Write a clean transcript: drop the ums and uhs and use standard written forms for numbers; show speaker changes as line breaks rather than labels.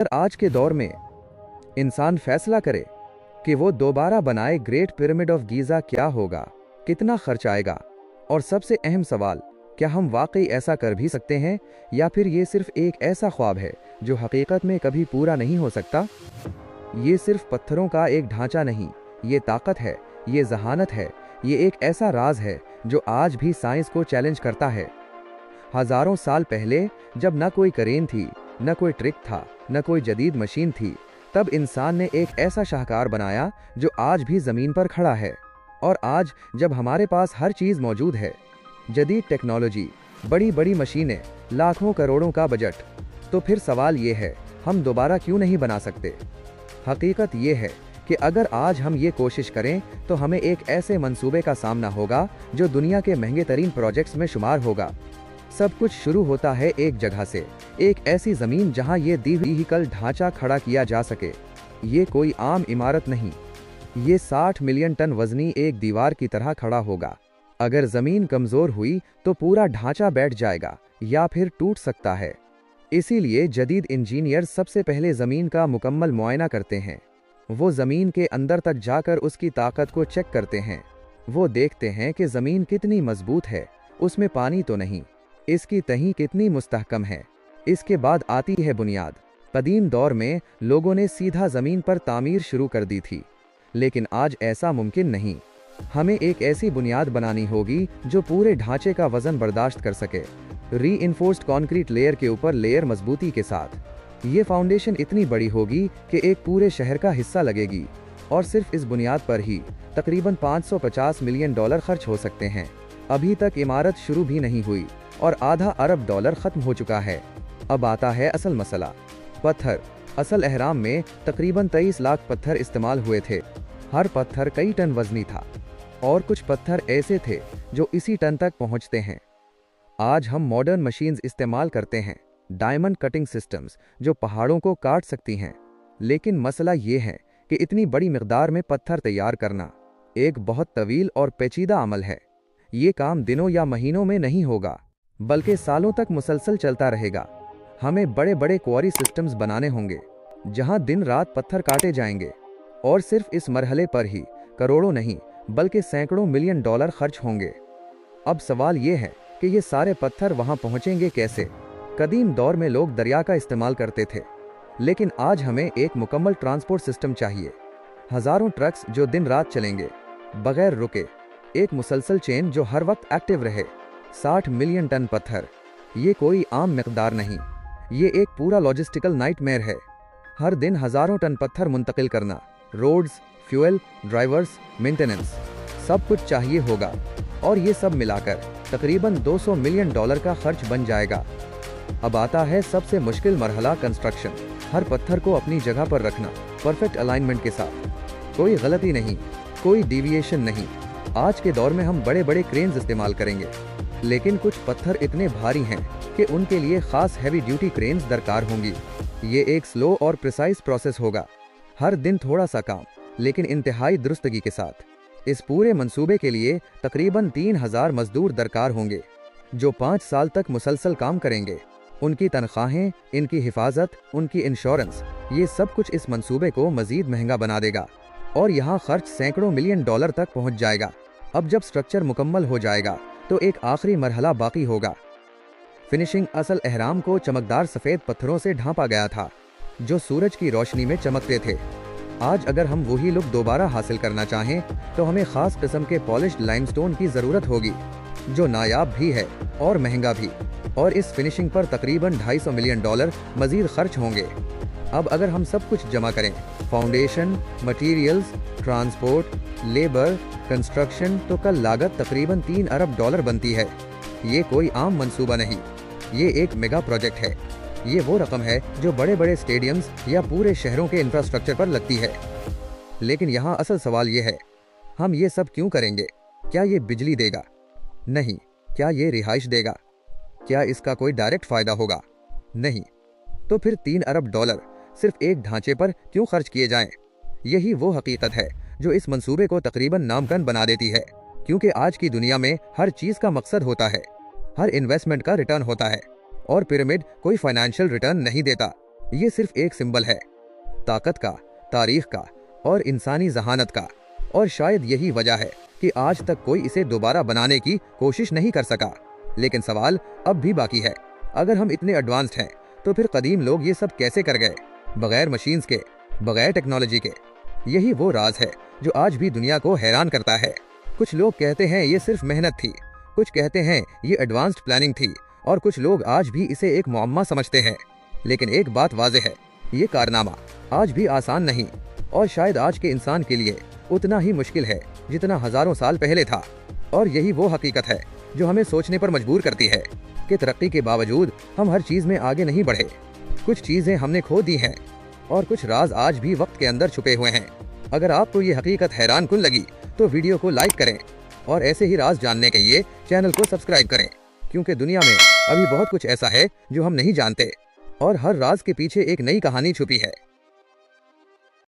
अगर आज के दौर में इंसान फैसला करे कि वो दोबारा बनाए ग्रेट पिरामिड ऑफ गीज़ा, क्या होगा, कितना खर्च आएगा, और सबसे अहम सवाल, क्या हम वाकई ऐसा कर भी सकते हैं या फिर ये सिर्फ एक ऐसा ख्वाब है जो हकीकत में कभी पूरा नहीं हो सकता। ये सिर्फ पत्थरों का एक ढांचा नहीं, ये ताकत है, ये जहानत है, ये एक ऐसा राज है जो आज भी साइंस को चैलेंज करता है। हजारों साल पहले जब न कोई क्रेन थी, न कोई ट्रिक था, न कोई जदीद मशीन थी, तब इंसान ने एक ऐसा शाहकार बनाया जो आज भी ज़मीन पर खड़ा है। और आज जब हमारे पास हर चीज़ मौजूद है, जदीद टेक्नोलॉजी, बड़ी बड़ी मशीनें, लाखों करोड़ों का बजट, तो फिर सवाल ये है, हम दोबारा क्यों नहीं बना सकते। हकीकत ये है कि अगर आज हम ये कोशिश करें तो हमें एक ऐसे मंसूबे का सामना होगा जो दुनिया के महंगे तरीन प्रोजेक्ट्स में शुमार होगा। सब कुछ शुरू होता है एक जगह से, एक ऐसी ज़मीन जहां ये व्हीकल ढांचा खड़ा किया जा सके। ये कोई आम इमारत नहीं, ये 60 मिलियन टन वजनी एक दीवार की तरह खड़ा होगा। अगर ज़मीन कमज़ोर हुई तो पूरा ढांचा बैठ जाएगा या फिर टूट सकता है। इसीलिए जदीद इंजीनियर सबसे पहले ज़मीन का मुकम्मल मुआयना करते हैं। वो ज़मीन के अंदर तक जाकर उसकी ताकत को चेक करते हैं। वो देखते हैं कि ज़मीन कितनी मजबूत है, उसमें पानी तो नहीं, इसकी तही कितनी मुस्तहकम है। इसके बाद आती है बुनियाद। कदीम दौर में लोगों ने सीधा ज़मीन पर तामीर शुरू कर दी थी, लेकिन आज ऐसा मुमकिन नहीं। हमें एक ऐसी बुनियाद बनानी होगी जो पूरे ढांचे का वजन बर्दाश्त कर सके, रीइंफोर्स्ड कंक्रीट लेयर के ऊपर लेयर मजबूती के साथ। ये फाउंडेशन इतनी बड़ी होगी कि एक पूरे शहर का हिस्सा लगेगी, और सिर्फ इस बुनियाद पर ही तकरीबन $550 मिलियन खर्च हो सकते हैं। अभी तक इमारत शुरू भी नहीं हुई और $5 अरब खत्म हो चुका है। अब आता है असल मसला, पत्थर। असल अहराम में तकरीबन 23 लाख पत्थर इस्तेमाल हुए थे। हर पत्थर कई टन वजनी था, और कुछ पत्थर ऐसे थे जो इसी टन तक पहुंचते हैं। आज हम मॉडर्न मशीन्स इस्तेमाल करते हैं, डायमंड कटिंग सिस्टम्स, जो पहाड़ों को काट सकती हैं। लेकिन मसला ये है कि इतनी बड़ी मिकदार में पत्थर तैयार करना एक बहुत तवील और पेचीदा अमल है। ये काम दिनों या महीनों में नहीं होगा, बल्कि सालों तक मुसलसल चलता रहेगा। हमें बड़े बड़े क्वारी सिस्टम्स बनाने होंगे जहां दिन रात पत्थर काटे जाएंगे, और सिर्फ इस मरहले पर ही करोड़ों नहीं बल्कि सैकड़ों मिलियन डॉलर खर्च होंगे। अब सवाल ये है कि ये सारे पत्थर वहां पहुंचेंगे कैसे। कदीम दौर में लोग दरिया का इस्तेमाल करते थे, लेकिन आज हमें एक मुकम्मल ट्रांसपोर्ट सिस्टम चाहिए। हजारों ट्रक्स जो दिन रात चलेंगे बगैर रुके, एक मुसलसल चेन जो हर वक्त एक्टिव रहे। 60 मिलियन टन पत्थर, ये कोई आम मिकदार नहीं, ये एक पूरा लॉजिस्टिकल नाइटमेयर है। हर दिन हजारों टन पत्थर मुंतकिल करना, रोड्स, फ्यूल, ड्राइवर्स, मेंटेनेंस, सब कुछ चाहिए होगा, और ये सब मिलाकर तकरीबन $200 मिलियन का खर्च बन जाएगा। अब आता है सबसे मुश्किल मरहला, कंस्ट्रक्शन। हर पत्थर को अपनी जगह पर रखना, परफेक्ट अलाइनमेंट के साथ, कोई गलती नहीं, कोई डिविएशन नहीं। आज के दौर में हम बड़े बड़े क्रेन्स इस्तेमाल करेंगे, लेकिन कुछ पत्थर इतने भारी हैं कि उनके लिए खास हैवी ड्यूटी क्रेन्स दरकार होंगी। ये एक स्लो और प्रिसाइज प्रोसेस होगा, हर दिन थोड़ा सा काम, लेकिन इंतहाई दुरुस्तगी के साथ। इस पूरे मंसूबे के लिए तकरीबन 3000 मजदूर दरकार होंगे, जो 5 साल तक मुसलसल काम करेंगे। उनकी तनख्वाहें, इनकी हिफाजत, उनकी इंश्योरेंस, ये सब कुछ इस मंसूबे को मजीद महंगा बना देगा, और यहाँ खर्च सैकड़ों मिलियन डॉलर तक पहुँच जाएगा। अब जब स्ट्रक्चर मुकम्मल हो जाएगा तो एक आखिरी मरहला बाकी होगा, फिनिशिंग। असल अहराम को चमकदार सफ़ेद पत्थरों से ढांपा गया था, जो सूरज की रोशनी में चमकते थे। आज अगर हम वही लुक दोबारा हासिल करना चाहें तो हमें खास किस्म के पॉलिश्ड लाइमस्टोन की ज़रूरत होगी, जो नायाब भी है और महंगा भी। और इस फिनिशिंग पर तकरीबन $250 मिलियन मजीद खर्च होंगे। अब अगर हम सब कुछ जमा करें, foundation, materials, transport, labour, construction, तो कल लागत तकरीबन $3 अरब बनती है। ये कोई आम मंसूबा नहीं, ये एक मेगा प्रोजेक्ट है। ये वो रकम है जो बड़े बड़े स्टेडियम्स या पूरे शहरों के इंफ्रास्ट्रक्चर पर लगती है। लेकिन यहाँ असल सवाल ये है, हम ये सब क्यों करेंगे? क्या ये बिजली देगा? नहीं। क्या ये रिहाइश देगा? क्या इसका कोई डायरेक्ट फ़ायदा होगा? नहीं। तो फिर $3 अरब सिर्फ एक ढांचे पर क्यों खर्च किए जाएं? यही वो हकीकत है जो इस मंसूबे को तकरीबन नामुमकिन बना देती है, क्योंकि आज की दुनिया में हर चीज़ का मकसद होता है, हर इन्वेस्टमेंट का रिटर्न होता है, और पिरामिड कोई फाइनेंशियल रिटर्न नहीं देता। ये सिर्फ एक सिंबल है, ताकत का, तारीख का और इंसानी जहानत का। और शायद यही वजह है कि आज तक कोई इसे दोबारा बनाने की कोशिश नहीं कर सका। लेकिन सवाल अब भी बाकी है, अगर हम इतने एडवांस्ड हैं तो फिर कदीम लोग ये सब कैसे कर गए, बगैर मशीन्स के, बगैर टेक्नोलॉजी के? यही वो राज है जो आज भी दुनिया को हैरान करता है। कुछ लोग कहते हैं ये सिर्फ मेहनत थी, कुछ कहते हैं ये एडवांस्ड प्लानिंग थी, और कुछ लोग आज भी इसे एक मुअम्मा समझते हैं। लेकिन एक बात वाज़ेह है, ये कारनामा आज भी आसान नहीं, और शायद आज के इंसान के लिए उतना ही मुश्किल है जितना हज़ारों साल पहले था। और यही वो हकीकत है जो हमें सोचने पर मजबूर करती है कि तरक्की के बावजूद हम हर चीज़ में आगे नहीं बढ़े। कुछ चीज़ें हमने खो दी हैं और कुछ राज आज भी वक्त के अंदर छुपे हुए हैं। अगर आपको ये हकीकत हैरान कुन लगी तो वीडियो को लाइक करें और ऐसे ही राज जानने के लिए चैनल को सब्सक्राइब करें, क्योंकि दुनिया में अभी बहुत कुछ ऐसा है जो हम नहीं जानते और हर राज के पीछे एक नई कहानी छुपी है।